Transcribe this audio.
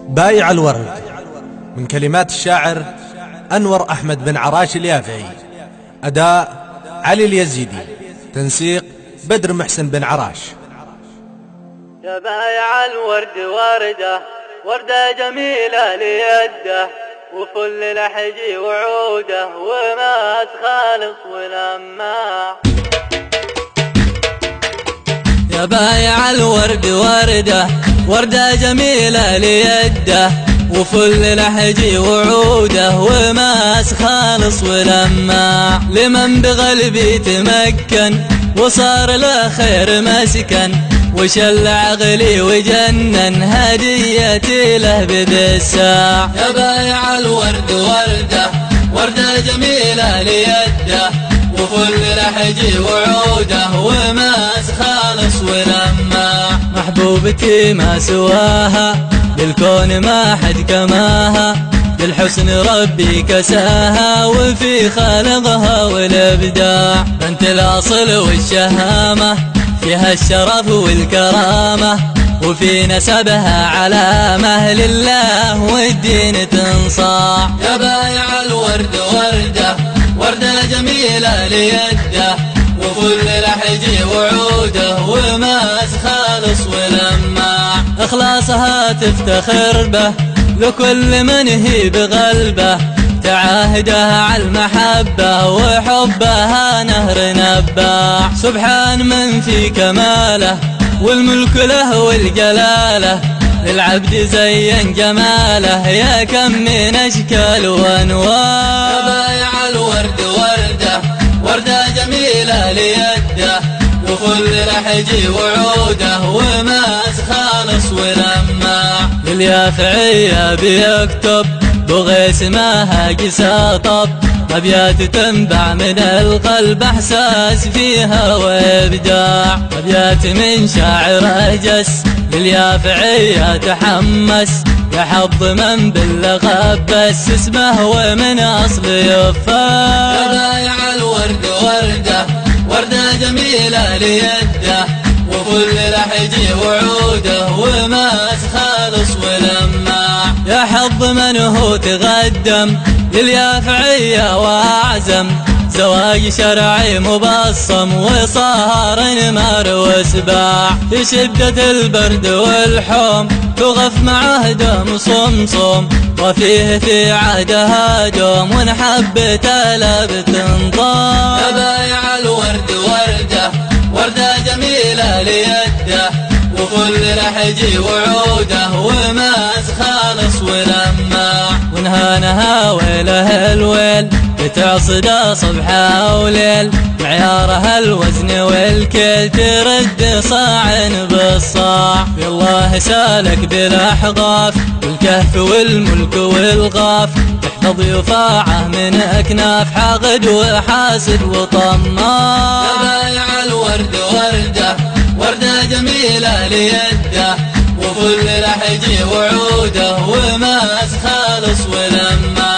بايع الورد من كلمات الشاعر أنور أحمد بن عراش اليافعي، أداء علي اليزيدي، تنسيق بدر محسن بن عراش. يا بايع الورد وردة وردة جميلة ليده، وفل لحجي وعوده وما خالص ولماع. يا بايع الورد وردة وردة جميلة ليده، وفل لحجي وعوده وماس خالص ولماع. لمن بقلبي تمكن وصار له خير مسكن، وشل عقلي وجنن هديتي له بذي الساع. يا بايع الورد وردة وردة جميلة ليده، وفل لحجي وعوده وماس خالص ولماع. محبوبتي ما سواها للكون ما حد كماها، للحسن ربي كساها وفي خلقها والابداع. بنت الاصل والشهامة فيها الشرف والكرامة، وفي نسبها علامة لله والدين تنصاع. يا بايع الورد وردة وردة جميلة ليده، وفل لحجي وعوده وماس خالص ولماع. اخلاصها تفتخر به لكل من هي بقلبه، تعاهدها على المحبة وحبها نهر نباع. سبحان من في كماله والملك له والجلاله، للعبد زين جماله يا كم من اشكال وانواع. يا بايع الورد وردة وردة جميلة ليده، وفل لحجي وعوده وماس خالص ولماع. لليافعية بيكتب بغيس ماها قساطب، أبيات تنبع من القلب احساس فيها وابداع. أبيات من شاعر جس لليافعية تحمس، يحض من باللقب بس اسمه ومن اصل يفاع. يا بايع الورد وردة وردة جميلة ليده، وفل لحجي وعوده وماس خالص ولماع. يا حظ من هو تقدم لليافعية واعزم، زواج شرعي مبصم وصار نمر وسباع. في شدة البرد والحوم تغف معه دم صمصم، وفيه في عهدها دوم ونحبته لا بتنضام. يا بايع الورد وردة وردة جميلة ليده، وفل لحجي وعوده وماس خالص ولماع. ونهانها ويله الويل بتعصد صبحها وليل، معيارها الوزن والكيل ترد صاع بالصاع. في الله سالك بالاحقاف والكهف والملك والغاف، تحفظ يفاعه من اكناف حاقد وحاسد وطماع. يا بايع الورد وردة وردة جميلة ليده، وفل لحجي وعوده وماس خالص ولماع.